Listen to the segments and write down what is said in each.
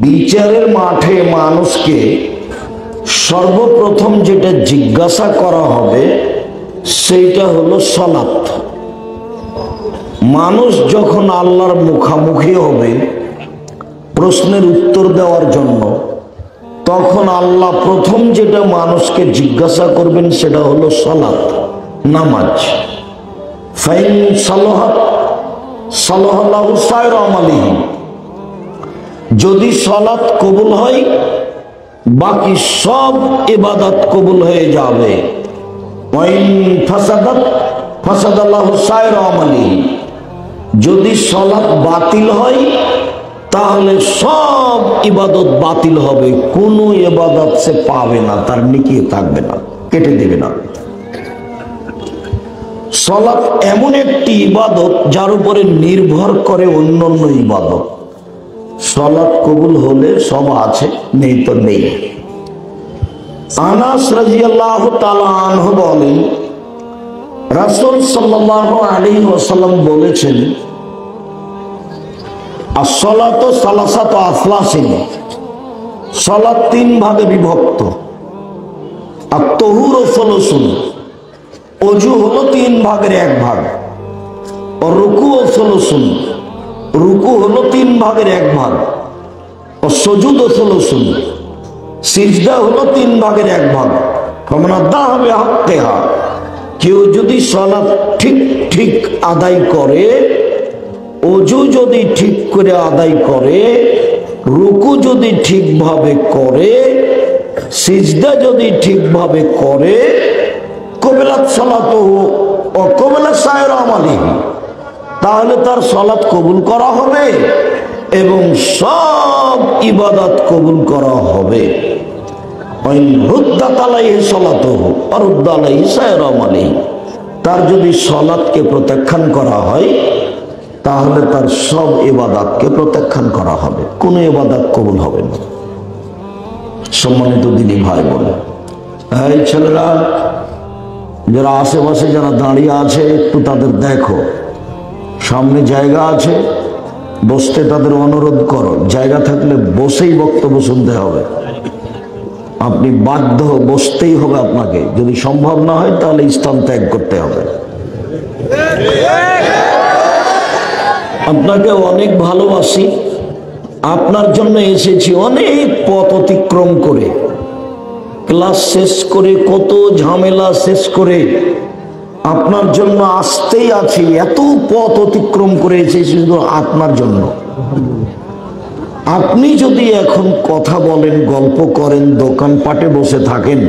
বিচারের মাঠে মানুষকে সর্বপ্রথম যেটা জিজ্ঞাসা করা হবে সেইটা হলো সালাত। মানুষ যখন আল্লাহর মুখামুখি হবে প্রশ্নের উত্তর দেওয়ার জন্য, তখন আল্লাহ প্রথম যেটা মানুষকে জিজ্ঞাসা করবেন সেটা হলো সালাত, নামাজ। ফাইন সালাহাত সালাহাল্লাহু সায়রা আমালিহি, যদি সালাত কবুল হয় বাকি সব ইবাদত কবুল হয়ে যাবে। ওয়াইন ফাসাদাত ফাসাদাল্লাহু সায়রা আমালিহি, যদি সালাত বাতিল হয় তাহলে সব ইবাদত বাতিল হবে, কোনো ইবাদত সে পাবে না, তার নেকি থাকবে না, কেটে দেবে না। সালাত এমন একটি ইবাদত যার উপরে নির্ভর করে অন্যান্য ইবাদত। সালাত কবুল হলে সব আছে, নেই তো নেই। আনাস রাদিয়াল্লাহু তাআলা আনহু বলেন, রাসূল সাল্লাল্লাহু আলাইহি ওয়াসাল্লাম বলেছেন, আসসালাতু সালাসাতু আফলাসিন, সালাত তিন ভাগে বিভক্ত। আত-তাহুরু সুলুসুন, ওযু হলো তিন ভাগের এক ভাগ। আর রুকুউ সুলুসুন, রুকু হলো তিন ভাগের এক ভাগ। আর সুজুদ সুলুসুন, সিজদা হলো তিন ভাগের এক ভাগ। ফামান আদাহা বিহাক্কিহা, কেউ যদি সালাত ঠিক ঠিক আদায় করে, ওযু যদি ঠিক করে আদায় করে, রুকু যদি ঠিকভাবে করে, সিজদা যদি ঠিকভাবে করে, কবিলাত সালাতুহু ওয়া কবিলা সায়রা আমালিহি, তাহলে তার সালাত কবুল করা হবে এবং সব ইবাদত কবুল করা হবে। ওয়াইন রুদ্দাত আলাইহি সালাতুহু ওয়া রুদ্দা আলাইহি সায়রা আমালিহি, তার যদি সালাতকে প্রত্যাখ্যান করা হয় তাহলে তার সব ইবাদতকে প্রত্যাখ্যান করা হবে, কোনো ইবাদত কবুল হবে না। সম্মানিত দিনী ভাই বোন, এই ছেলেরা যারা আশেপাশে যারা দাঁড়িয়ে আছে একটু তাদের দেখো, সামনে জায়গা আছে, বসতে তাদের অনুরোধ করো। জায়গা থাকলে বসেই বক্তব্য শুনতে হবে, আপনি বাধ্য বসতেই হবে আপনাকে। যদি সম্ভব না হয় তাহলে স্থান ত্যাগ করতে হবে। আপনাকে অনেক ভালোবাসি, আপনার জন্য এসেছি অনেক পথ অতিক্রম করে, ক্লাস শেষ করে, কত ঝামেলা শেষ করে আপনার জন্য আসতেই আছি। এত পথ অতিক্রম করে এসেছি শুধু আপনার জন্য। আপনি যদি এখন কথা বলেন, গল্প করেন, দোকানপাটে বসে থাকেন,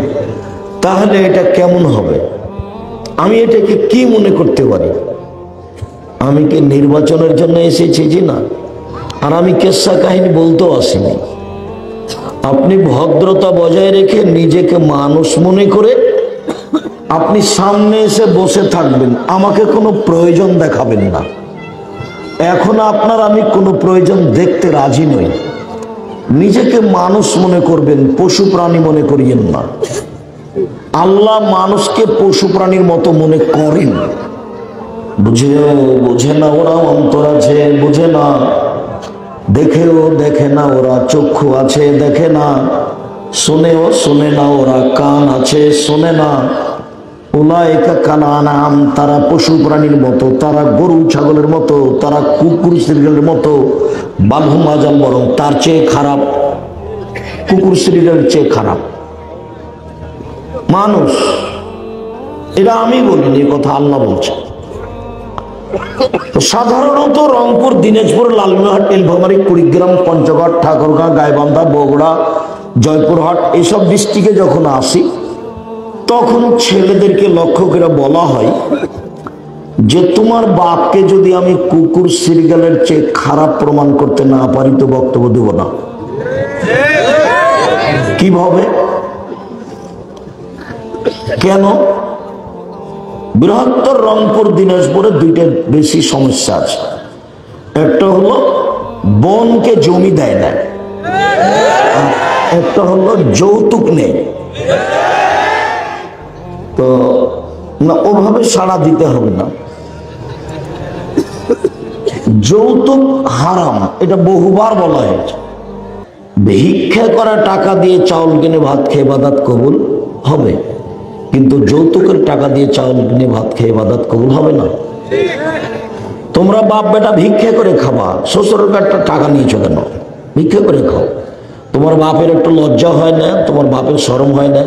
তাহলে এটা কেমন হবে? আমি এটাকে কি মনে করতে পারি? আমি কি নির্বাচনের জন্য এসেছি? জি না। আর আমি কেসা কাহিনী বলতেও আসিনি। আপনি ভদ্রতা বজায় রেখে নিজেকে মানুষ মনে করে আপনি সামনে এসে বসে থাকবেন, আমাকে কোনো প্রয়োজন দেখাবেন না। এখন আপনার আমি কোনো প্রয়োজন দেখতে রাজি নই। নিজেকে মানুষ মনে করবেন, পশু প্রাণী মনে করিয়েন না। আল্লাহ মানুষকে পশু প্রাণীর মতো মনে করেন। বুঝে না ওরা, অন্তর আছে বুঝে না, দেখেও দেখে না ওরা, চক্ষু আছে দেখে না, শোনেও শোনে না ওরা, কান আছে শোনে না। উলাইকা কাল আনআম, তারা পশু প্রাণীর মতো, তারা গরু ছাগলের মতো, তারা কুকুর শ্রীগালের মতো। বালহুম আযাল, বরং তার চেয়ে খারাপ, কুকুর শ্রীগালের চেয়ে খারাপ মানুষ। এটা আমি বলিনি, কথা আল্লাহ বলছে। সাধারণত রংপুর, দিনাজপুর, লালমনিরহাট, নীলফামারী, কুড়িগ্রাম, পঞ্চগড়, ঠাকুরগাঁও, গাইবান্ধা, বগুড়া, জয়পুরহাট এইসব ডিস্ট্রিক্টে যখন আসি তখন ছেলেদেরকে লক্ষ্য করে বলা হয় যে তোমার বাপকে যদি আমি কুকুর শ্রীগালের চেয়ে খারাপ প্রমাণ করতে না পারি তো বক্তব্য দেব না। কিভাবে? কেন? বৃহত্তর রংপুর, দিনাজপুরে দুইটা বেশি সমস্যা আছে। একটা হলো বোনকে জমি দেয় না, একটা হলো যৌতুক নেই। তো না, ওভাবে সাড়া দিতে হবে না। যৌতুক হারাম, এটা বহুবার বলা হয়েছে। ভিক্ষা করা টাকা দিয়ে চাউল কিনে ভাত খেয়ে ইবাদত কবুল হবে, কিন্তু যৌতুকের টাকা দিয়ে চাউল কিনে ভাত খেয়ে ইবাদত কবুল হবে না। তোমরা বাপ বেটা ভিক্ষা করে খাবা, শ্বশুরের কাছে টাকা নিয়েছো কেন? ভিক্ষা করে খাও। তোমার বাপের একটু লজ্জা হয় না? তোমার বাপের শরম হয় না?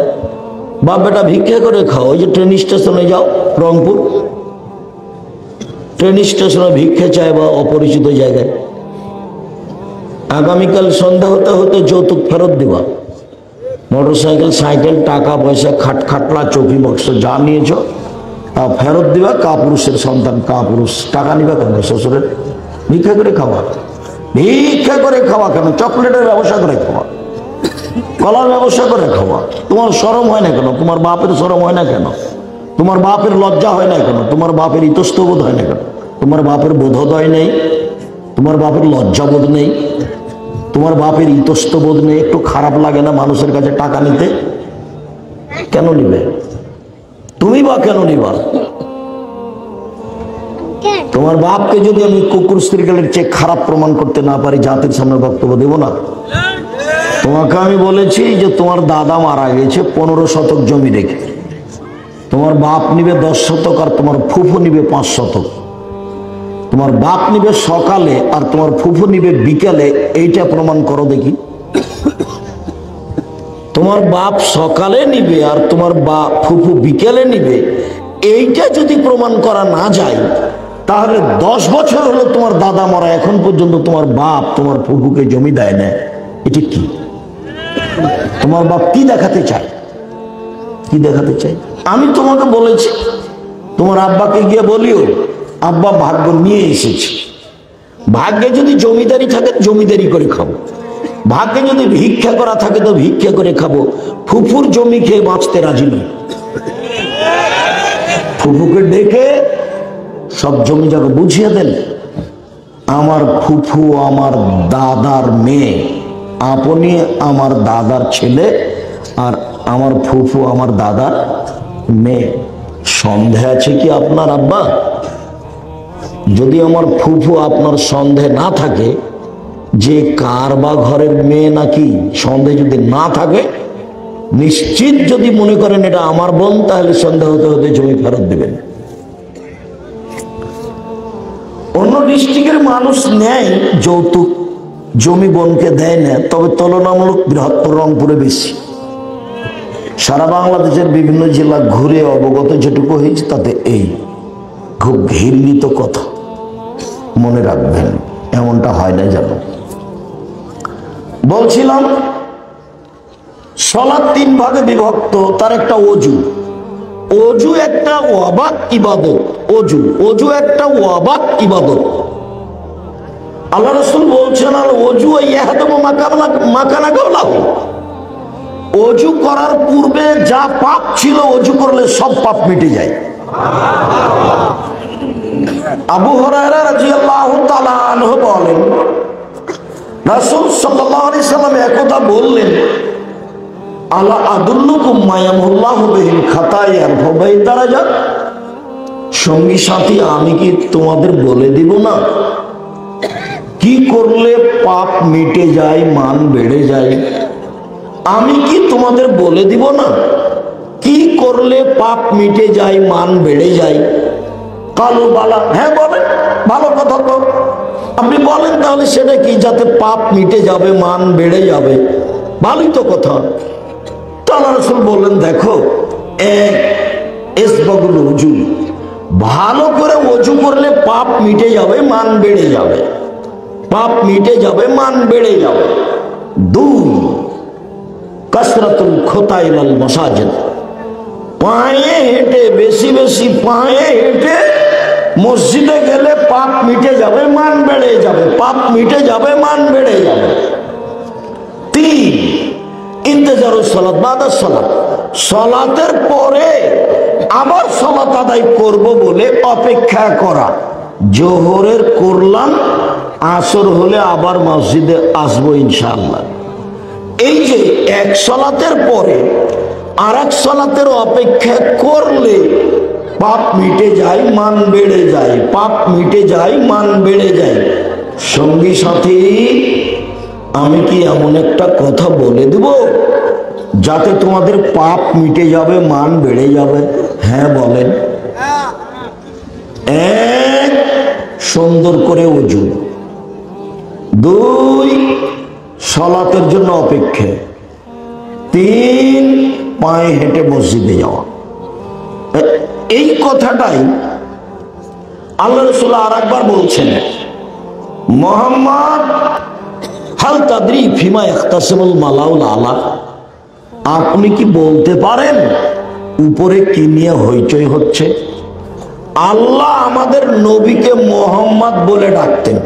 বাপ বেটা ভিক্ষা করে খাও। ওই যে ট্রেন স্টেশনে যাও, রংপুর ট্রেন স্টেশনে ভিক্ষা চায় বা অপরিচিত জায়গায়, আগামীকাল সন্ধ্যা হতে হতে যৌতুক ফেরত দিবা। মোটরসাইকেল, সাইকেল, টাকা পয়সা, খাটলা, চৌকি বক্স যা নিয়েছ ফেরত দিবা। কাপুরুষের সন্তান কাপুরুষ, টাকা নিবা কেন? শ্বশুরের ভিক্ষা করে খাওয়া, ভিক্ষা করে খাওয়া কেন? চকলেটের ব্যবসা করে খাওয়া, কলার ব্যবসা করে খাওয়া। তোমার শরম হয় না কেন? তোমার বাপের শরম হয় না কেন? তোমার বাপের লজ্জা হয় না কেন? তোমার বাপের ইতস্তবোধ হয় না কেন? তোমার বাপের বোধোদয় নেই? তোমার বাপের লজ্জাবোধ নেই? তোমার বাপের ইতস্তবোধ নেই? একটু খারাপ লাগে না মানুষের কাছে টাকা নিতে? কেন নিবে তুমি? বা কেন নিবা? তোমার বাপকে যদি আমি কুকুর শ্রীকালের চেয়ে খারাপ প্রমাণ করতে না পারি, জাতির সামনে বক্তব্য দেব না। তোমাকে আমি বলেছি যে তোমার দাদা মারা গেছে 15 শতক জমি রেখে, তোমার বাপ নিবে 10 শতক আর তোমার ফুফু নিবে 5 শতক। তোমার বাপ নিবে সকালে আর তোমার ফুফু নিবে বিকালে, এইটা প্রমাণ করো দেখি। তোমার বাপ সকালে নিবে আর তোমার ফুফু বিকালে নিবে, এইটা যদি প্রমাণ করা না যায়, তাহলে 10 বছর হলো তোমার দাদা মরা, এখন পর্যন্ত তোমার বাপ তোমার ফুফুকে জমি দেয় না। এটা কি? তোমার বাপ কি দেখাতে চায়? কি দেখাতে চাই? আমি তোমাকে বলেছি, তোমার আব্বাকে গিয়ে বলিও, আব্বা ভাগ্য নিয়ে এসেছে। ভাগ্যে যদি জমিদারি থাকে জমিদারি করে খাবো, ভাগ্যে যদি ভিক্ষা করা থাকে তো ভিক্ষা করে খাবো। ফুফুর জমি খেয়ে বাঁচতে রাজি নই। ফুফুকে ডেকে সব জমি জায়গা বুঝিয়ে দেন। আমার ফুফু আমার দাদার মেয়ে, আপনি আমার দাদার ছেলে, আর আমার ফুফু আমার দাদার মেয়ে। সন্দেহ আছে কি আপনার আব্বা? যদি আমার ফুফু আপনার সন্দেহ না থাকে যে কার বা ঘরের মেয়ে নাকি, সন্দেহ যদি না থাকে, নিশ্চিত যদি মনে করেন এটা আমার বোন, তাহলে সন্দেহ হতে হতে জমি ফেরত দেবেন। অন্য ডিস্ট্রিক্টের মানুষ নেয় যৌতুক, জমি বোনকে দেয় না, তবে তুলনামূলক বৃহত্তর রংপুরে বেশি। সারা বাংলাদেশের বিভিন্ন জেলা ঘুরে অবগত যেটুকু হয়েছে তাতে এই খুব ঘৃণিত কথা, মনে রাখবেন, এমনটা হয় না যেন। বলছিলাম সালাত 3 ভাগে বিভক্ত, তার একটা অজু। অজু একটা ওয়াবাক ইবাদত। অজু একটা ওয়াবাক ইবাদত। আল্লাহ রাসূল বলছেন, আল ওযু ইয়াহদামু মাকানা কাবলাহু। অজু করার পূর্বে যা পাপ ছিল, অজু করলে সব পাপ মিটে যায়। আবু হুরায়রা রাদিয়াল্লাহু তাআলা আনহু বলেন, রাসূল সাল্লাল্লাহু আলাইহি সাল্লাম একদা বললেন, আলা আদুল্লুকুম মা ইয়ামহুল্লাহু বিহিল খাতায়া ফাবাই দারাজাত। সঙ্গী সাথী, আমি কি তোমাদের বলে দিব না কি করলে পাপ মিটে যায়, মান বেড়ে যায়? আমি কি তোমাদের বলে দিব না কি করলে পাপ মিটে যায়, মান বেড়ে যায়? কালু বালা, হ্যাঁ বলেন, ভালো কথা তো। আপনি বলেন তাহলে সেটা কি? যাতে পাপ মিটে যাবে, মান বেড়ে যাবে, ভালোই তো কথা। আল্লাহ রাসূল বললেন, দেখো, ইসবাগুল ওযু, ভালো করে ওযু করলে পাপ মিটে যাবে, মান বেড়ে যাবে। পাপ মিটে যাবে, মান বেড়ে যাবে। 2, কাসরাতুল খুতা ইলাল মাসাজিদ, পায়ে হেঁটে, বেশি বেশি পায়ে হেঁটে মসজিদে গেলে পাপ মিটে যাবে, মান বেড়ে যাবে। পাপ মিটে যাবে, মান বেড়ে যাবে। 3, ইন্তেজারুস সালাত বাদা সালাত, সালাতের পরে আবার সালাত আদায় করব বলে অপেক্ষা করা। জোহরের করলাম, আসর হলে আবার মসজিদে আসবো ইনশাআল্লাহ। এই যে এক সালাতের পরে আর এক সালাতের অপেক্ষা করলে পাপ মিটে যায়, মান বেড়ে যায়। পাপ মিটে যায়, মান বেড়ে যায়। সঙ্গী সাথী, আমি কি এমন একটা কথা বলে দেব যাতে তোমাদের পাপ মিটে যাবে, মান বেড়ে যাবে? হ্যাঁ বলেন। এক, সুন্দর করে ওযু। দুই, সালাতের জন্য অপেক্ষা। তিন, পায়ে হেঁটে মসজিদে যাওয়া। এই কথাটাই আল্লাহ রাসূল আরেকবার বলছেন, মুহাম্মদ হাল তাদরি ফিমা ইখতাসিমুল মালাউল আলা, আপনি কি বলতে পারেন উপরে কি নিয়ে হইচই হচ্ছে? আল্লাহ আমাদের নবীকে মুহাম্মদ বলে ডাকতেন,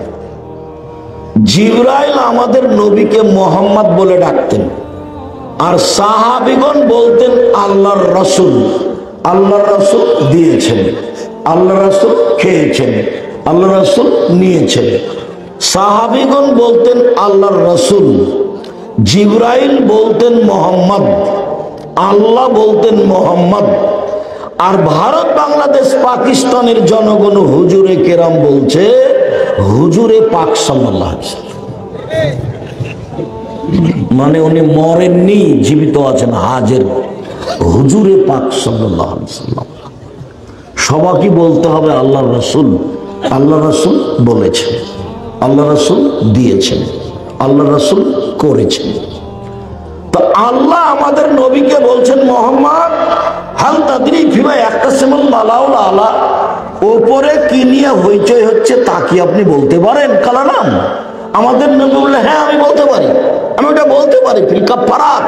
জিবরাইল আমাদের নবীকে মুহাম্মদ বলে ডাকতেন, আর সাহাবীগণ বলতেন আল্লাহর রাসূল। আল্লাহর রাসূল দিয়েছেন, আল্লাহর রাসূল খেয়েছেন, আল্লাহর রাসূল নিয়েছেন। সাহাবীগণ বলতেন আল্লাহর রাসূল, জিবরাইল বলতেন মুহাম্মদ, আল্লাহ বলতেন মুহাম্মদ। আর ভারত, বাংলাদেশ, পাকিস্তানের জনগণ হুজুরে কেরাম বলছে হুজুরে পাক সাল্লাল্লাহু আলাইহি ওয়াসাল্লাম। মানে উনি মরেননি, জীবিত আছেন, হাজির। হুজুরে পাক সাল্লাল্লাহু আলাইহি ওয়াসাল্লাম। সবাইকে বলতে হবে আল্লাহ রাসূল, আল্লাহ রাসূল বলেছেন, আল্লাহ রাসূল দিয়েছেন, আল্লাহ রাসূল করেছেন। তো আল্লাহ আমাদের নবীকে বলছেন মুহাম্মদ হাল তাদরি ফিমা ইখতাসিমুল মালাউল আলা, উপরে কি নিয়ে হইচই হচ্ছে তা কি আপনি বলতে পারেন? কালাম আমাদের নবী বললেন হ্যাঁ আমি বলতে পারি, আমি ওটা বলতে পারি। ফিল কাফারাত,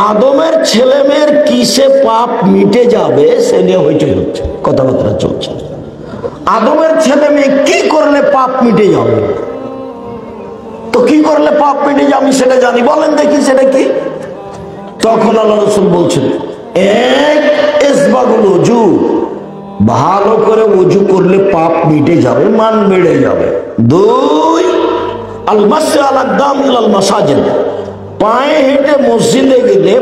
আদমের ছেলে মেয়ের কিসে পাপ মিটে যাবে সে নিয়ে হইচই হচ্ছে, কথাবার্তা চলছে। আদমের ছেলে মেয়ে কি করলে পাপ মিটে যাবে? তো কি করলে পাপ মিটে যাবে আমি সেটা জানি, বলেন দেখি সেটা কি? তখন আল্লাহ রাসূল বলছেন, এক, ইসবাগুল ওযু, ভালো করে ওযু করলে পাপ মিটে যাবে, মান বেড়ে যাবে। দুই, আল মাসি আল আকদাম ইলাল মাসাজিদ, পায়ে হেঁটে মসজিদে গেলে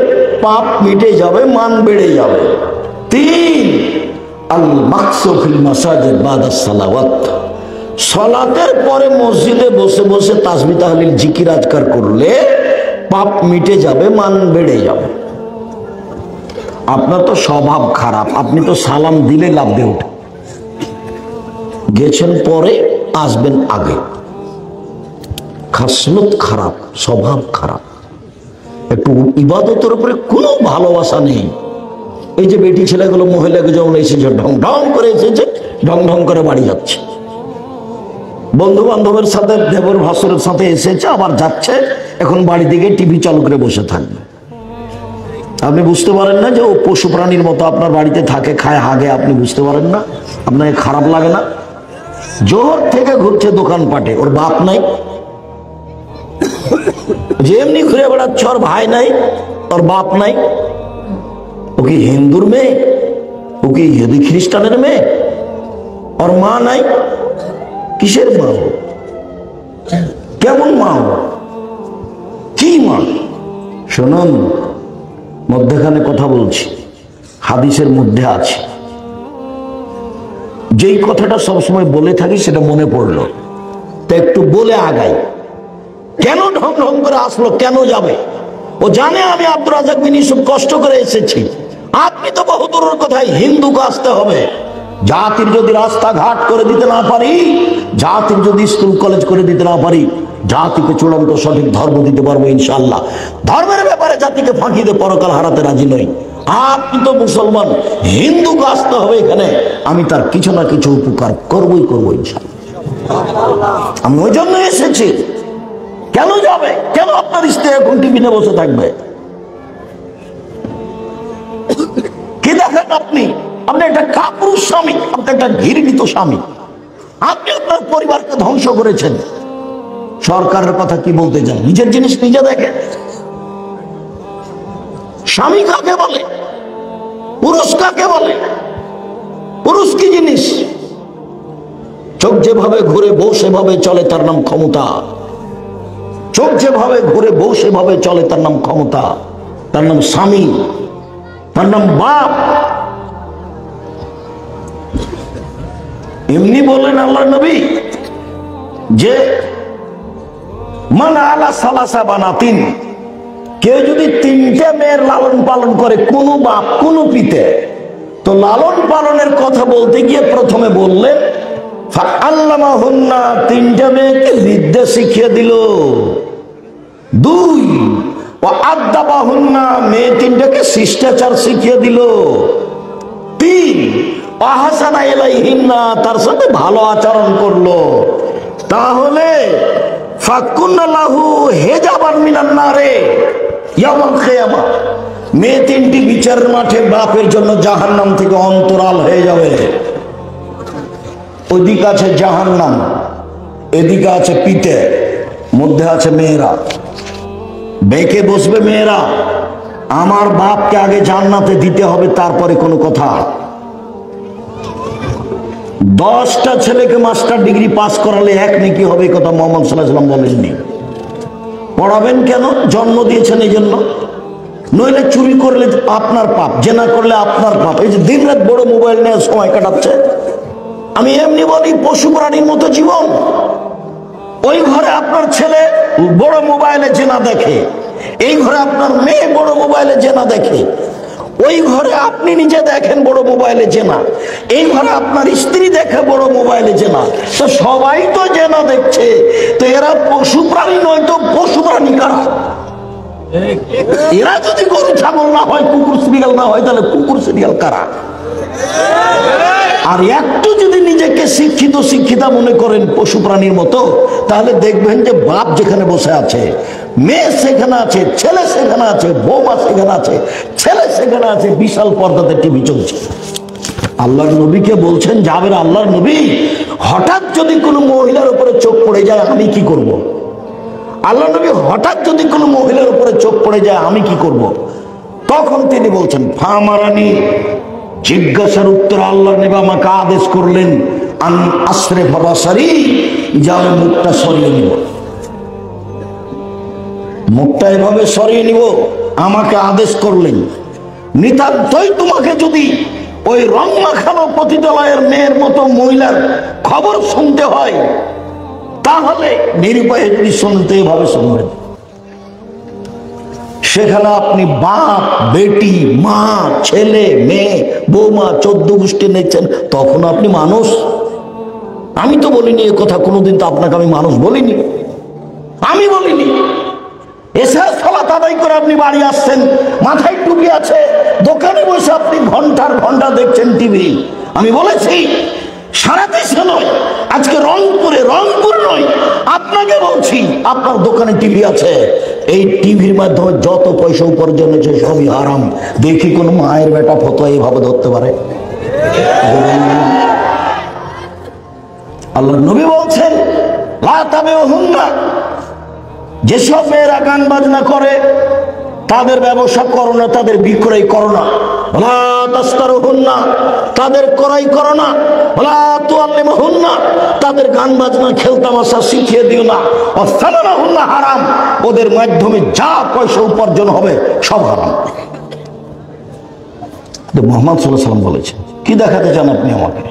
পাপ মিটে যাবে, মান বেড়ে যাবে। তিন, আল মাকসু ফিল মাসাজিদ বাদাস সালাওয়াত, সালাতের পরে মসজিদে বসে বসে তাসবিহ তাহলিল জিকির আজকার করলে পাপ মিটে যাবে, মান বেড়ে যাবে। আপনার তো স্বভাব খারাপ, আপনি তো সালাম দিলে লাভ দিয়ে উঠে গেছেন, পরে আসবেন আগে। খাসলত খারাপ, স্বভাব খারাপ, একটু ইবাদতের উপরে কোনো ভালোবাসা নেই। এই যে বেটি ছেলেগুলো মহিলাকে যেমন এসেছে ঢং ঢং করে এসেছে, ঢং ঢং করে বাড়ি যাচ্ছে, বন্ধু বান্ধবের সাথে দেবর ভাসুরের সাথে এসেছে আবার যাচ্ছে, এখন বাড়ি দিকে টিভি চালু করে বসে থাকবে। আপনি বুঝতে পারেন না যে ও পশু প্রাণীর মতো আপনার বাড়িতে থাকে, খায়, হাগে, আপনি বুঝতে পারেন না? আপনাকে খারাপ লাগে না? জোর থেকে ঘুরছে দোকানপাটে, ওর বাপ নাই, যে এমনি ঘুরে বেড়াচ্ছে, ওর ভাই নাই, ওর বাপ নাই। ও কি হিন্দুর মেয়ে? ও কি ইহুদি খ্রিস্টানের মেয়ে? ওর মা নাই? কিসের মা? কেমন মা? কি মা? শুনুন, মধ্যখানে কথা বলছি, হাদিসের মধ্যে আছে, যেই কথাটা সবসময় বলে থাকি সেটা মনে পড়লো, তা একটু বলে আগাই। কেন ঢং ঢং করে আসলো, কেন যাবে? ও জানে আমি আব্দুর রাজ্জাক বিন ইউসুফ কষ্ট করে এসেছি। আপনি তো বহু দূরের কথায় হিন্দুকে আসতে হবে। জাতির যদি রাস্তাঘাট করে দিতে না পারি, জাতির যদি স্কুল কলেজ করে দিতে না পারি, জাতিকে চূড়ান্ত সঠিক ধর্ম দিতে পারবো ইনশাআল্লাহ। ধর্মের ব্যাপারে জাতিকে ফাঁকি দিয়ে পরকাল হারাতে রাজি নই। আপনি তো মুসলমান, হিন্দুকে আসতে হবে এখানে, আমি তার কিছু না কিছু উপকার করবই করবো ইনশাআল্লাহ। আমি ওই জন্য এসেছি। কেন যাবে? কেন আপনার স্ত্রী এখন টিভিতে বসে থাকবে? কি দেখেন আপনি? আপনি একটা কাপুরুষ স্বামী, আপনি একটা ঘৃণিত স্বামী, আপনি আপনার পরিবারকে ধ্বংস করেছেন। সরকারের কথা কি বলতে চান? নিজের জিনিস নিজে দেখেন। স্বামী কাকে বলে? পুরুষ কাকে বলে? পুরুষ কি জিনিস? চোখ যেভাবে ঘুরে বউ সেভাবে চলে, তার নাম ক্ষমতা। চোখ যেভাবে ঘুরে বউ সেভাবে চলে, তার নাম ক্ষমতা, তার নাম স্বামী, তার নাম বাপ। এমনি বলেন আল্লাহ নবী যে মান আলা সালাসা বানাতিন, কেউ যদি তিনটে মেয়ের লালন পালন করে, কোন বাপ কোন পিতে, তো লালন পালনের কথা বলতে গিয়ে প্রথমে বললেন ফাআল্লামাহুন্না, তিনটে মেয়েকে বিদ্যা শিখিয়ে দিল। দুই, ওয়াআদ্দাবাহুন্না, মেয়ে তিনটাকে শিষ্টাচার শিখিয়ে দিল। তিন, ওয়াহাসানা ইলাইহিন্না, তার সাথে ভালো আচরণ করলো। তাহলে ফাকুন্না লাহু হিজাবান মিনান নারে ইয়াউমাল কিয়ামা, মেয়ে তিনটি বিচারের মাঠে বাপের জন্য জাহান্নাম থেকে অন্তরাল হয়ে যাবে। ওদিকে আছে জাহান্নাম, এদিকে আছে পিতে, মধ্যে আছে মেয়েরা। বেঁকে বসবে মেয়েরা, আমার বাপকে আগে জান্নাতে দিতে হবে, তারপরে কোনো কথা। 10টা ছেলেকে মাস্টার ডিগ্রি পাস করালে এক নেকি হবে, কথা মোহাম্মদ সাল্লাল্লাহু আলাইহি ওয়াসাল্লাম বলেননি। পড়াবেন কেন? জন্ম দিয়েছেন এই জন্য। নইলে চুরি করলে আপনার পাপ, জেনা করলে আপনার পাপ। এই যে দিন রাত বড় মোবাইল নিয়ে সময় কাটাচ্ছে, আমি এমনি বলি পশু প্রাণীর মতো জীবন। ওই ঘরে আপনার ছেলে বড় মোবাইলে জেনা দেখে, এই ঘরে আপনার মেয়ে বড় মোবাইলে জেনা দেখে, ওই ঘরে আপনি নিজে দেখেন বড় মোবাইলে জেনা, এই ঘরে আপনার স্ত্রী দেখে বড় মোবাইলে জেনা। তো সবাই তো জেনা দেখছে, তো এরা পশু প্রাণী নয় তো পশু প্রাণী কারা? এরা যদি গরু ছাগল না হয়, কুকুর সিরিয়াল না হয়, তাহলে কুকুর সিরিয়াল কারা? আর একটু যদি নিজেকে শিক্ষিত শিক্ষিতা মনে করেন পশু প্রাণীর মতো, তাহলে দেখবেন যে বাপ যেখানে বসে আছে, মেয়ে সেখানে আছে, ছেলে সেখানে আছে, বৌমা সেখানে আছে, ছেলে সেখানে আছে, বিশাল পর্দাতে টিভি চলছে। আল্লাহর নবীকে বলছেন, যাবেন আল্লাহর নবী, হঠাৎ যদি কোনো মহিলার উপরে চোখ পড়ে যায় আমি কি করব? আল্লাহ নবী, হঠাৎ যদি কোনো মহিলার উপরে চোখ পড়ে যায় আমি কি করব? তখন তিনি বলছেন ফামারানি, জিজ্ঞাসার উত্তর আল্লাহ নবী আমাকে আদেশ করলেন আন আশরে বাসারি, যাও মুখটা সরিয়ে নিব, মুখটা এভাবে সরিয়ে নিব, আমাকে আদেশ করলেন। নিতান্তই তোমাকে যদি ওই রং মাখানো পতিতালয়ের মেয়ের মতো মহিলার খবর শুনতে হয়, তাহলে নিরুপায়ে যদি শুনতে এভাবে শুনবেন। সেখানে আপনি বাপ বেটি মা ছেলে মেয়ে বৌমা 14 গোষ্ঠী নিচ্ছেন, তখন আপনি মানুষ? আমি তো বলিনি এ কথা কোনোদিন, তো আপনাকে আমি মানুষ বলিনি, আমি বলিনি। এসে সালাত আদায় করে আপনি বাড়ি আসছেন, মাথায় টুপি আছে, দোকানে বসে আপনি ঘন্টার ঘন্টা দেখছেন টিভি। আমি বলেছি সারা দেশে নয়, আজকে রংপুর নয়, আপনাকে বলছি আপনার দোকানে টিভি আছে, এই টিভির মাধ্যমে যত পয়সা উপার্জন হচ্ছে সবই হারাম। দেখি কোন মায়ের বেটা ফতোয়া এইভাবে ধরতে পারে? আল্লাহ নবী বলছেন লা তাবিউহুন্না, যেসব মেয়েরা গান বাজনা করে তাদের ব্যবসা করো না, তাদের বিক্রয় করো না। ওয়ালা তাসতারুহুন্না, তাদের ক্রয় করো না। ওয়ালা তুআল্লিমুহুন্না, তাদের গান বাজনা খেলতামাশা শিখিয়ে দিও না। ওয়াসামানাহুন্না হারাম, ওদের মাধ্যমে যা পয়সা উপার্জন হবে সব হারাম। মুহাম্মদ সাল্লাল্লাহু আলাইহি ওয়াসাল্লাম বলেছেন। কি দেখাতে চান আপনি আমাকে?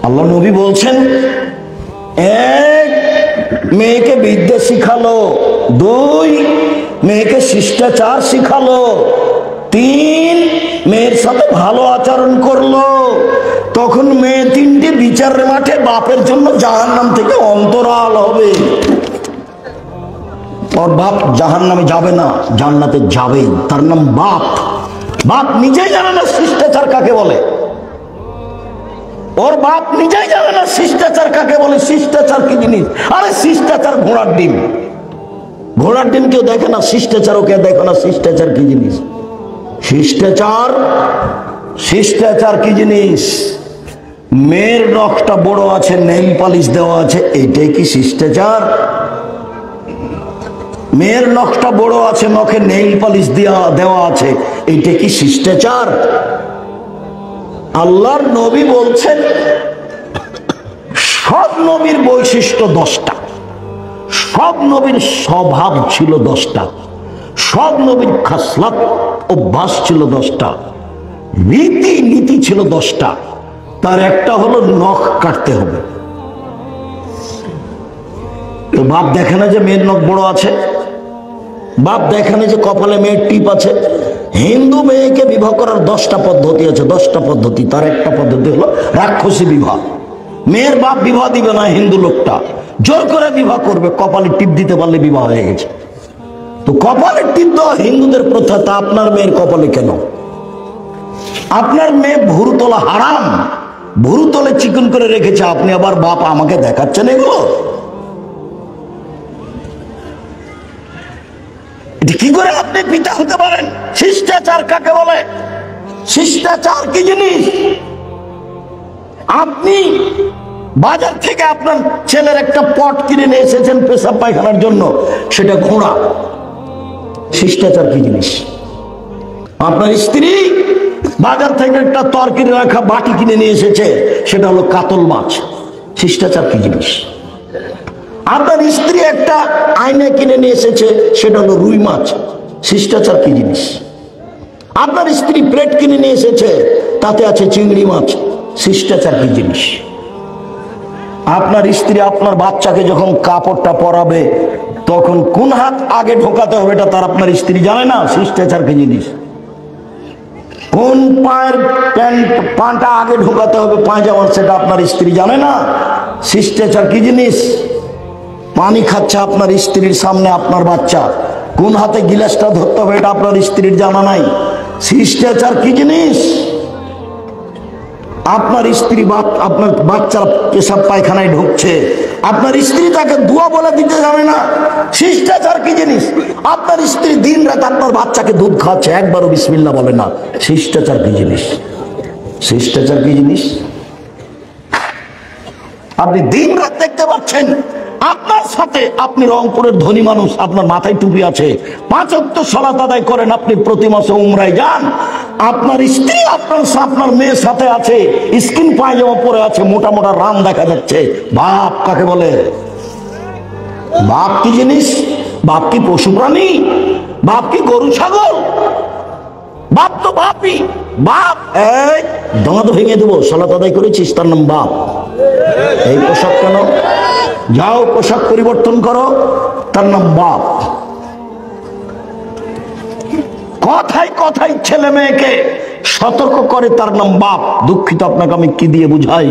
আল্লাহ নবী বলছেন, এক, মেয়েকে বিদ্যা শিখালো। দুই, মেয়েকে শিষ্টাচার শিখালো। তিন, মেয়ের সাথে ভালো আচরণ করলো। তখন মেয়ে তিনটি বিচারের মাঠে বাপের জন্য জাহান্নাম থেকে অন্তরাল হবে। ওর বাপ জাহান্নামে যাবে না, জান্নাতে যাবে। তার নাম বাপ। বাপ নিজেই জানে না শিষ্টাচার কাকে বলে। ওর বাপ নিজেই জানে না শিষ্টাচার কাকে বলে। শিষ্টাচার কি জিনিস? আরে শিষ্টাচার ঘোড়ার ডিম। ঘোড়ার ডিম কেউ দেখে না, শিষ্টাচারও কেউ দেখে না। শিষ্টাচার কি জিনিস? শিষ্টাচার কি জিনিস? মেয়ের নখটা বড় আছে, নেইল পালিশ দেওয়া আছে, এইটাই কি শিষ্টাচার? মেয়ের নখটা বড় আছে, নখে নেইল পালিশ দেওয়া আছে, এইটা কি শিষ্টাচার? আল্লাহর নবী বলছেন সব নবীর বৈশিষ্ট্য 10টা, সব নবীর স্বভাব ছিল 10টা, সব নবীর খাসলাত অভ্যাস ছিল 10টা, রীতি নীতি ছিল 10টা। তার একটা হলো নখ কাটতে হবে। তো বাপ দেখে না যে মেয়ের নখ বড় আছে, বাপ দেখে না যে কপালে মেয়ের টিপ আছে। হিন্দু মেয়েকে বিবাহ করার 10টা পদ্ধতি আছে, 10টা পদ্ধতি। তার একটা পদ্ধতি হলো রাক্ষসী বিবাহ। মেয়ের বাপ বিবাহ দিবে না, হিন্দু লোকটা জোর করে বিবাহ করবে, কপালে টিপ দিতে পারলে বিবাহ হয়ে গেছে। তো কপালে টিপ দেওয়া হিন্দুদের প্রথা, তা আপনার মেয়ের কপালে কেন? আপনার মেয়ে ভুরু তোলা হারাম, ভুরু তলে চিকন করে রেখেছে, আপনি আবার বাপ আমাকে দেখাচ্ছেন এগুলো? কি করে আপনি পিতা হতে পারেন? শিষ্টাচার কাকে বলে? শিষ্টাচার কি জিনিস? আপনি বাজার থেকে আপনার ছেলের একটা পট কিনে নিয়ে এসেছেন পেশাব পায়খানার জন্য, সেটা ঘোড়া। শিষ্টাচার কি জিনিস? আপনার স্ত্রী বাজার থেকে একটা তরকারি রাখা বাটি কিনে নিয়ে এসেছে, সেটা হলো কাতল মাছ। শিষ্টাচার কি জিনিস? আপনার স্ত্রী একটা আয়না কিনে নিয়ে এসেছে, সেটা হলো রুই মাছ। শিষ্টাচার কি জিনিস? আপনার স্ত্রী প্লেট কিনে নিয়ে এসেছে, তাতে আছে চিংড়ি মাছ। শিষ্টাচার কি জিনিস? আপনার স্ত্রী আপনার বাচ্চাকে যখন কাপড়টা পরাবে, তখন কোন হাত আগে ঢোকাতে হবে এটা তার আপনার স্ত্রী জানে না। শিষ্টাচার কি জিনিস? কোন পায়ের পাটা আগে ঢোকাতে হবে পায়জামার, সেটা আপনার স্ত্রী জানে না। শিষ্টাচার কি জিনিস? পানি খাচ্ছে আপনার স্ত্রীর সামনে আপনার বাচ্চা, কোন হাতে গিলাসটা ধরতে হবে এটা আপনার স্ত্রীর জানা নাই। শিষ্টাচার কি জিনিস? আপনার স্ত্রী আপনার বাচ্চার পেশাব পায়খানায় ঢুকছে, আপনার স্ত্রী তাকে দোয়া বলে দিতে জানে না। শিষ্টাচার কি জিনিস? আপনার স্ত্রী দিন রাত আপনার বাচ্চাকে দুধ খাচ্ছে, একবারও বিসমিল্লাহ বলে না। শিষ্টাচার কি জিনিস? শিষ্টাচার কি জিনিস? আপনি দিন রাত দেখতে পাচ্ছেন আপনার সাথে, আপনি রংপুরের ধনী মানুষ, আপনার মাথায় টুপি আছে, 5 ওয়াক্ত সালাত আদায় করেন, আপনি প্রতি মাসে উমরায় যান, আপনার স্ত্রী আপনার মেয়ের সাথে আছে, স্কিন পায়জামা পরে আছে, মোটা মোটা রাম দেখা যাচ্ছে। বাপ কাকে বলে? বাপ কি জিনিস? বাপ কি পশু প্রাণী? বাপ কি গরু ছাগল? বাপ তো বাপই। বাপ এই দমাদ ভেঙে দেবো, সালাত আদায় করেছিস, তার নাম বাপ। এই পোশাক কেন? যাও পোশাক পরিবর্তন করো, তার নাম বাপ। কথায় কথায় ছেলে মেয়েকে সতর্ক করে, তার নাম বাপ। দুঃখিত, আপনাকে আমি কি দিয়ে বুঝাই?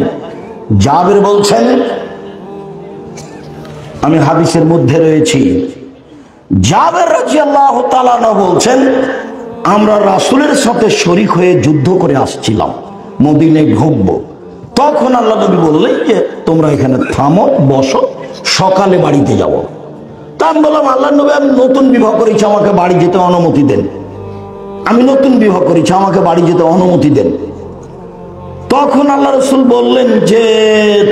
জাবের বলছেন, আমি হাদিসের মধ্যে রয়েছি, জাবের রাদিয়াল্লাহু তাআলা বলছেন, আমরা রাসূলের সাথে শরীক হয়ে যুদ্ধ করে আসছিলাম, মদিনায় ঢুকবো। তখন আল্লাহ নবী বললেন যে তোমরা এখানে থামো, বসো, সকালে বাড়িতে যাব। তা আমি বললাম, আল্লাহ নবী, আমি নতুন বিবাহ করেছি, আমাকে বাড়ি যেতে অনুমতি দেন। আমি নতুন বিবাহ করেছি, আমাকে বাড়ি যেতে অনুমতি দেন। তখন আল্লাহ রাসূল বললেন যে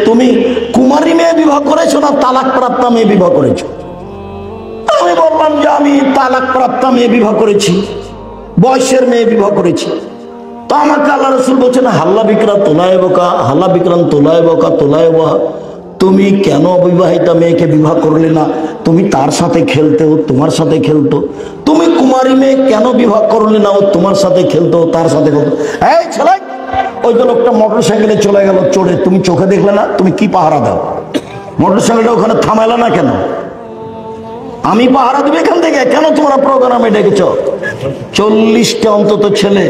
তুমি কুমারী মেয়ে বিবাহ করেছো না তালাক প্রাপ্ত মেয়ে বিবাহ করেছো? আমি বললাম যে আমি তালাক প্রাপ্ত মেয়ে বিবাহ করেছি, বয়সের মেয়ে বিবাহ করেছি। তো আমাকে আল্লাহ রাসূল বলছেন, হাল্লা বিকরা তোলায় বোকা, হাল্লা বিকরান তোলায় বোকা তোলায় বহা, তুমি কেন অবিবাহিতা মেয়েকে বিবাহ করলে না? তুমি তার সাথে খেলতে, ও তোমার সাথে খেলতো। তুমি কুমারী মেয়ে কেন বিবাহ করলে না? ও তোমার সাথে খেলতো, তার সাথে খেলতো। এই ছেলে, ওই যে লোকটা মোটর সাইকেলে চলে গেল চড়ে, তুমি চোখে দেখলে না? তুমি কি পাহারা দাও? মোটর সাইকেলটা ওখানে থামাইলা না কেন? আমি পাহারা দেবো এখান থেকে? কেন তোমরা প্রোগ্রামে ডেকেছ? 40টা অন্তত ছেলে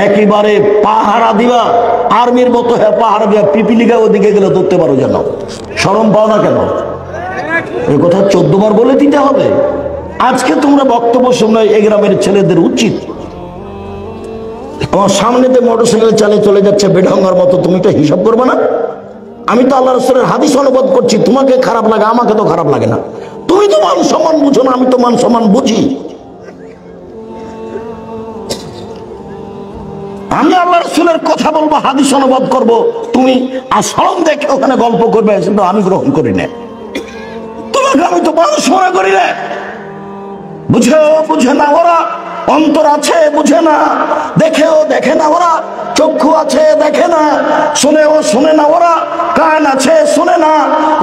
একেবারে পাহারা দিবা, আর্মির মতো। হ্যাঁ, পাহারা দিয়া পিপিলিকা ওদিকে গেলে ধরতে পারো, যেন শরম পাও না কেন? এই কথা 14 বার বলে দিতে হবে? আজকে তোমরা বক্তব্য শুনে এই গ্রামের ছেলেদের উচিত, আমার সামনেতে মোটরসাইকেল চালিয়ে চলে যাচ্ছে বেঢঙ্গার মতো, তুমি তো হিসাব করবে না? আমি তো আল্লাহ রাসূলের হাদিস অনুবাদ করছি, তোমাকে খারাপ লাগে, আমাকে তো খারাপ লাগে না। তুমি তো মান সম্মান বুঝো না, আমি তো মান সম্মান বুঝি। আমি আল্লাহ রাসূলের কথা বলবো, হাদিস অনুবাদ করব, তুমি আচরণ দেখে ওখানে গল্প করবে, সেটা আমি গ্রহণ করি না। তোমাকে আমি তো মানুষ মনে করি না। বুঝে না ওরা, অন্তর আছে বুঝে না, দেখেও দেখে না ওরা, চক্ষু আছে দেখে না, শুনেও শুনে না ওরা, কান আছে শুনে না।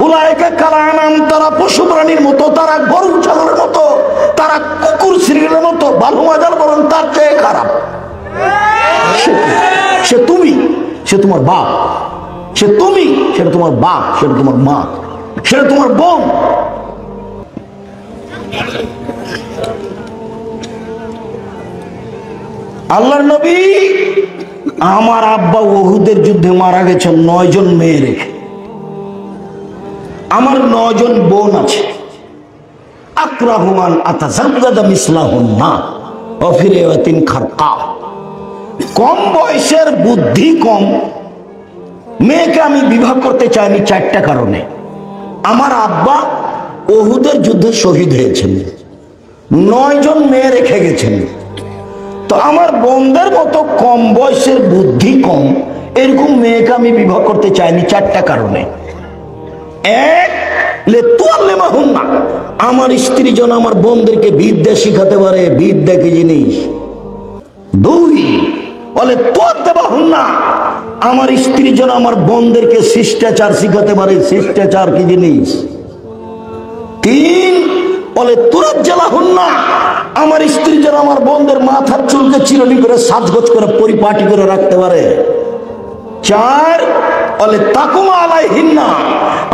উলাইকা কালানাম, তারা পশু প্রাণীর মতো, তারা গরু ছাগলের মতো, তারা কুকুর শ্রীর মতো, ভালো মজার বরং তার চেয়ে খারাপ। সে তুমি, সে তোমার বাপ, সে তুমি, সেটা তোমার বাপ, সেটা তোমার মা, সেটা তোমার বোন, আল্লাহর নবী আমার আব্বা উহুদের যুদ্ধে মারা গেছে 9 জন মেয়ে রেখে। আমার 9 জন বোন আছে। আকরাহুমান আতাজাওয়াজা মিসলাহুন্না ওয়া ফি রিওয়ায়াতিন খারকা। কম বয়সের, বুদ্ধি কম মেয়েকে আমি বিবাহ করতে চাইনি 4টা কারণে। আমার আব্বা উহুদের যুদ্ধে শহীদ হয়েছেন, 9 জন মেয়ে রেখে গেছেন। তো আমার বোনদের মতো কম বয়সের, বুদ্ধি কম এরকম মেয়েকে আমি বিবাহ করতে চাইনি 4টা কারণে। এক, লেতুয়াল্লিমাহুন্না, আমার স্ত্রী যেন আমার বোনদেরকে বিদ্যা শিখাতে পারে, বিদ্যা কি জিনিস। 2, বলে তুয়াদ্দিবাহুন্না, আমার স্ত্রী যেন আমার বোনদেরকে শিষ্টাচার শিখাতে পারে, শিষ্টাচার কি জিনিস। 3, বলে তুরাজ্জালাহুন্না, আমার স্ত্রী যেন আমার বোনদের মাথার চুলকে চিরুনি করে সাজগোজ করে পরিপাটি করে রাখতে পারে। 4, বলে তাকুমা আলাইহিন্না,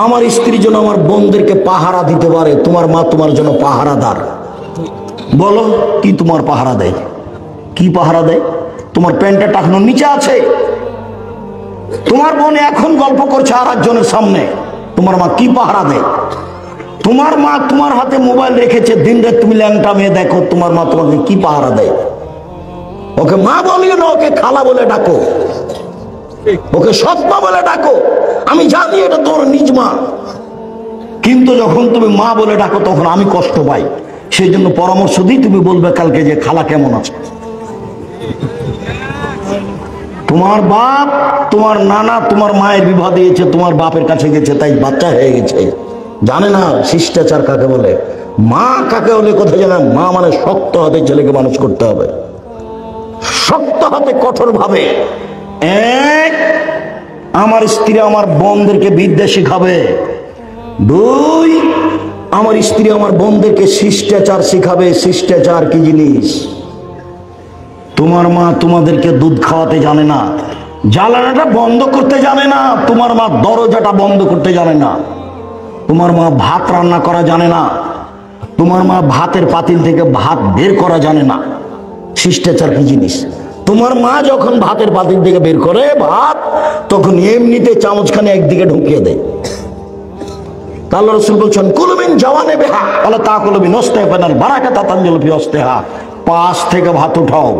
আমার স্ত্রী যেন আমার বোনদেরকে পাহারা দিতে পারে। তোমার মা তোমার জন্য পাহারাদার। বলো কি তোমার পাহারা দেয়? কি পাহারা দেয়? তোমার প্যান্টটা টাকনোর নিচে আছে। তোমার বোন এখন গল্প করছে আর একজনের সামনে, তোমার মা কি পাহারা দেয়? তোমার মা তোমার হাতে মোবাইল রেখেছে, দিন রাত তুমি ল্যাংটা মেয়ে দেখো, তোমার মা তোমাকে কি পাহারা দেয়? ওকে মা বলিও না, ওকে খালা বলে ডাকো, ওকে সৎ মা বলে ডাকো। আমি জানি এটা তোর নিজ মা, কিন্তু যখন তুমি মা বলে ডাকো তখন আমি কষ্ট পাই। সেই জন্য পরামর্শ দিই, তুমি বলবে কালকে যে খালা কেমন আছে। তোমার বাপ, তোমার নানা তোমার মায়ের বিবাহ দিয়েছে, তোমার বাপের কাছে গেছে, তাই বাচ্চা হয়ে গেছে, জানে না শিষ্টাচার কাকে বলে, মা কাকে বলে কথা জানে। মা মানে শক্ত হাতে ছেলেকে মানুষ করতে হবে, শক্ত হাতে, কঠোর ভাবে। 1, আমার স্ত্রী আমার বোনদেরকে বিদ্যা শিখাবে। 2, আমার স্ত্রী আমার বোনদেরকে শিষ্টাচার শিখাবে। শিষ্টাচার কি জিনিস? তোমার মা তোমাদেরকে দুধ খাওয়াতে জানে না, জ্বালানাটা বন্ধ করতে জানে না, তোমার মা দরজাটা বন্ধ করতে জানে না, তোমার মা ভাত রান্না করা জানে না, তোমার মা ভাতের পাতিল থেকে ভাত বের করা জানে না। শিষ্টাচার কি জিনিস? তোমার মা যখন ভাতের পাতিল থেকে বের করে ভাত, তখন এমনিতে চামচখানে একদিকে ঢুকিয়ে দেয়। আল্লাহ রাসূল বলছেন কুলুমিন জাওয়ানে বেহা আলা তাকুলুমিন ওয়াস্তাফানাল বারাকাতা তানজিলু ফি ওয়াস্তিহা, পাশ থেকে ভাত উঠাও।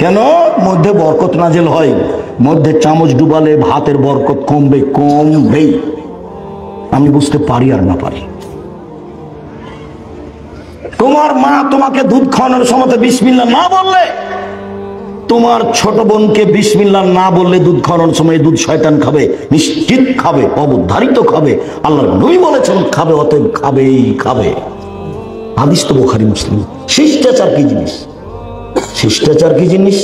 কেন? মধ্যে বরকত নাজিল হয়, মধ্যে চামচ ডুবালে ভাতের বরকত কমবেই। আমি বুঝতে পারি আর না পারি। তোমার মা তোমাকে দুধ খাওয়ানোর সময় বিসমিল্লাহ না বললে, তোমার ছোট বোনকে বিসমিল্লাহ না বললে দুধ খাওয়ানোর সময় দুধ শয়তান খাবে, নিশ্চিত খাবে, অবধারিত খাবে। আল্লাহর নবী বলেছেন খাবে, অতএব খাবে। হাদিস তো বুখারী মুসলিম। শিষ্টাচার কি জিনিস? শিষ্টাচার কি জিনিস?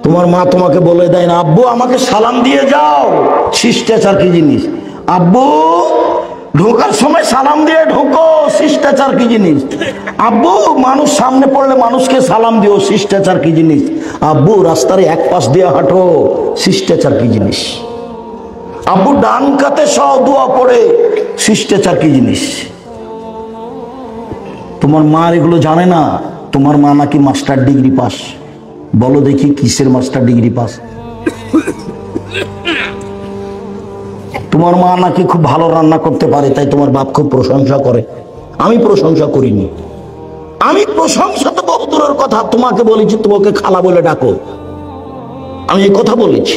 তোমার মা তোমাকে বলে দেয় না আব্বু আমাকে সালাম দিয়ে যাও। শিষ্টাচার কি জিনিস? আব্বু ঢোকার সময় সালাম দিয়ে ঢোকো। শিষ্টাচার কি জিনিস? আব্বু মানুষ সামনে পড়লে মানুষকে সালাম দিও। শিষ্টাচার কি জিনিস? আব্বু রাস্তার এক পাশ দিয়ে হাঁটো। শিষ্টাচার কি জিনিস? আব্বু ডান কাতে সহ দোয়া পড়ে। শিষ্টাচার কি জিনিস? তোমার মা এগুলো জানে না। তোমার মা নাকি মাস্টার ডিগ্রি পাস। বলো দেখি কিসের মাস্টার ডিগ্রি পাস? তোমার মা নাকি খুব ভালো রান্না করতে পারে, তাই তোমার বাপ খুব প্রশংসা করে। আমি প্রশংসা করিনি, আমি প্রশংসা তো বহু দূরের কথা। তোমাকে বলেছি তোমাকে খালা বলে ডাকো, আমি এই কথা বলেছি।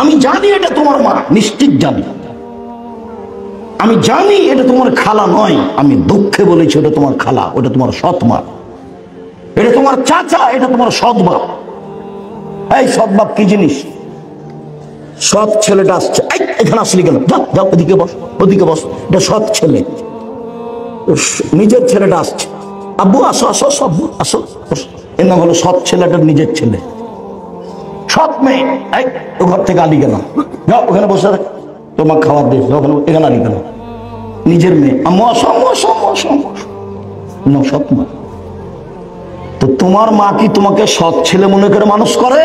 আমি জানি এটা তোমার মা, নিশ্চিত জানি। আমি জানি এটা তোমার খালা নয়, আমি দুঃখে বলেছি ওটা তোমার খালা, ওটা তোমার সৎ মা। এটা তোমার চাচা, এটা তোমার সৎ বাপ। এই সৎ বাপ কি জিনিস? সৎ ছেলেটা আসছে, এখানে আসলি কেন? যাও ওদিকে বস, ওদিকে বস। এটা সৎ ছেলে, নিজের ছেলেটা আসছে। আব্বু আসো আসো, সব আসো। এর নাম হলো সৎ ছেলেটার নিজের ছেলে। সৎ মেয়ে ও ঘর থেকে আলি কেন? যাও ওখানে বসে থাক, তোমার খাবার দিয়ে ওখানে, এখানে আলি কেন? নিজের মেয়ে। আম্মু আসো, আম্মু আসো, আম্মু আসো, আম্মু আসো। সৎ মা। তো তোমার মা কি তোমাকে সৎ ছেলে মনে করে মানুষ করে?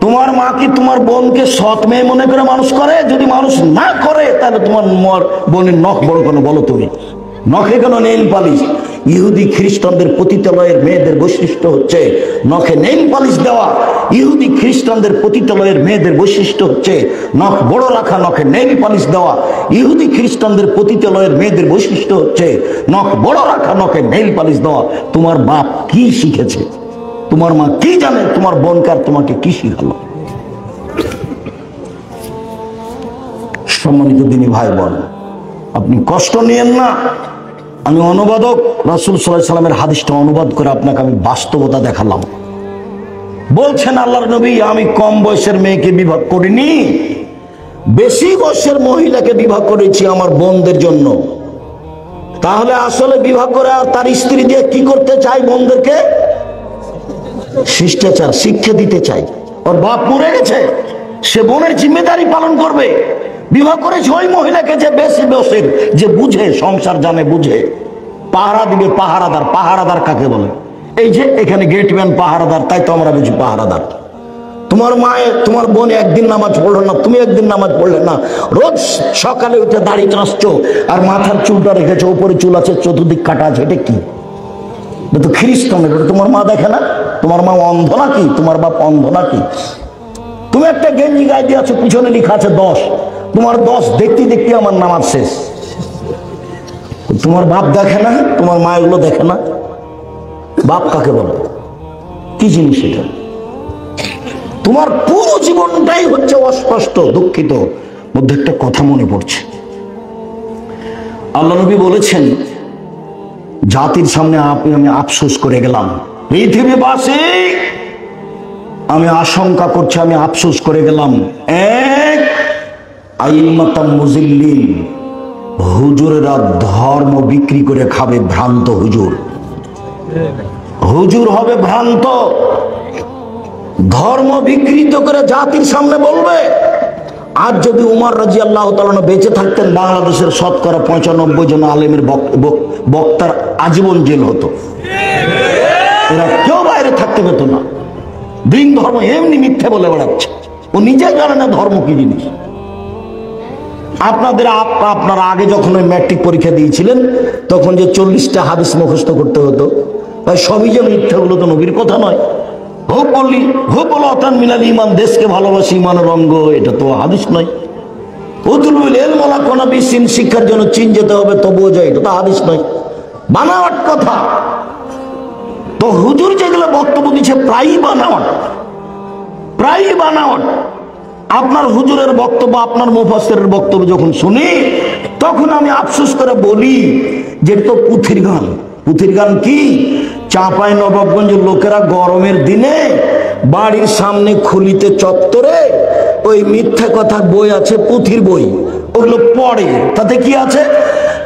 তোমার মা কি তোমার বোনকে সৎ মেয়ে মনে করে মানুষ করে? যদি মানুষ না করে তাহলে তোমার বোনের নখ বড় কেন বলো তুমি? নখে কেন নেইল পালিশ? ইহুদি খ্রিস্টানদের পতিতালয়ের মেয়েদের বৈশিষ্ট্য হচ্ছে নখে নেইল পালিশ দেওয়া। ইহুদি খ্রিস্টানদের পতিতালয়ের মেয়েদের বৈশিষ্ট্য হচ্ছে নখ বড় রাখা, নখে নেইল পালিশ দেওয়া। ইহুদি খ্রিস্টানদের পতিতালয়ের মেয়েদের বৈশিষ্ট্য হচ্ছে নখ বড় রাখা, নখে নেইল পালিশ দেওয়া। তোমার বাপ কি শিখেছে? তোমার মা কি জানে? তোমার বোনকার তোমাকে কি শিখালো? সম্মানিত দিনী ভাই বোন, আপনি কষ্ট নিয়েন না। আমি অনুবাদক, রাসূল সাল্লাল্লাহু আলাইহি সাল্লামের হাদিসটা অনুবাদ করে আপনাকে আমি বাস্তবতা দেখালাম। বলছেন আল্লাহর নবী, আমি কম বয়সের মেয়েকে বিবাহ করিনি, বেশি বয়সের মহিলাকে বিবাহ করেছি আমার বোনদের জন্য। তাহলে আসলে বিবাহ করে আর তার স্ত্রী দিয়ে কি করতে চাই? বোনদেরকে শিষ্টাচার শিক্ষা দিতে চাই। ওর বাপ মরে গেছে, সে বোনের জিম্মেদারি পালন করবে। বিবাহ করেছে ওই মহিলাকে যে বেশি বয়সের, যে বুঝে, সংসার জানে, বুঝে, পাহারা দিবে। পাহারাদার, পাহারাদার কাকে বলে? এই যে এখানে গেটম্যান পাহারাদার, তাই তো আমরা বুঝি পাহারাদার। তোমার মায়ে, তোমার বোন একদিন নামাজ পড়লো না, তুমি একদিন নামাজ পড়লে না, রোজ সকালে উঠে দাড়ি কাঁচছো আর মাথার চুলটা রেখেছো, উপরে চুল আছে, চতুর্দিক কাটা আছে, এটা কি? এটা তো খ্রিস্টানের। এটা তোমার মা দেখে না? তোমার মা অন্ধ নাকি? তোমার বাপ অন্ধ নাকি? তুমি একটা গেঞ্জি গায়ে দিয়ে আছো, পিছনে লেখা আছে 10, তোমার 10 দেখতে দেখতে আমার নামাজ শেষ। তোমার বাপ দেখে না? তোমার মা এগুলো দেখে না? বাপ কাকে বলে? কি জিনিস এটা? তোমার পুরো জীবনটাই হচ্ছে অস্পষ্ট। দুঃখিত, মধ্যে একটা কথা মনে পড়ছে। আল্লাহ নবী বলেছেন, জাতির সামনে আমি আফসোস করে গেলাম, পৃথিবীবাসী আমি আশঙ্কা করছি, আমি আফসোস করে গেলাম। এক, আইম্মাতাম মুজিল্লিন, হুজুরেরা ধর্ম বিক্রি করে খাবে। ভ্রান্ত হুজুর, হুজুর হবে ভ্রান্ত, ধর্ম বিকৃত করে জাতির সামনে বলবে। আর যদি উমর রাদিয়াল্লাহু তাআলা বেঁচে থাকতেন, বাংলাদেশের শতকরা 95 জন আলেমের বক্তার আজীবন জেল হতো। এরা কেউ বাইরে থাকতে পেত না। দিন ধর্ম এমনি মিথ্যে বলে বেড়াচ্ছে, ও নিজে জানে না ধর্ম কি জিনিস। আপনারা আগে যখন ওই ম্যাট্রিক পরীক্ষা দিয়েছিলেন, তখন যে 40টা হাদিস মুখস্থ করতে হতো, ভাই সবই যে মিথ্যে, হলো তো নবীর কথা নয়। হোক বললি, হোক বলো অতান মিলাল ইমান, দেশকে ভালোবাসি ইমানের অঙ্গ, এটা তো হাদিস নয়। উতুল এল মোলা কোনা বিসিন, শিক্ষার জন্য চীন যেতে হবে তবুও যায়, এটা তো হাদিস নয়, বানাওয়াট কথা। তো হুজুর যেগুলো বক্তব্য দিচ্ছে প্রায়ই বানাওয়াট, প্রায়ই বানাওয়াট। আপনার হুজুরের বক্তব্য, আপনার মুফাসসিরের বক্তব্য যখন শুনি, তখন আমি আফসোস করে বলি যে তো পুথির গান। পুথির গান কি? চাঁপাই নবাবগঞ্জের লোকেরা গরমের দিনে বাড়ির সামনে খুলিতে চত্বরে ওই মিথ্যা কথার বই আছে, পুথির বই, ওগুলো পড়ে। তাতে কি আছে?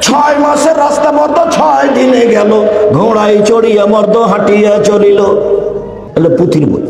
6 মাসের রাস্তা মর্দ 6 দিনে গেল, ঘোড়ায় চড়িয়া মর্দ হাঁটিয়া চলিল। পুথির বই।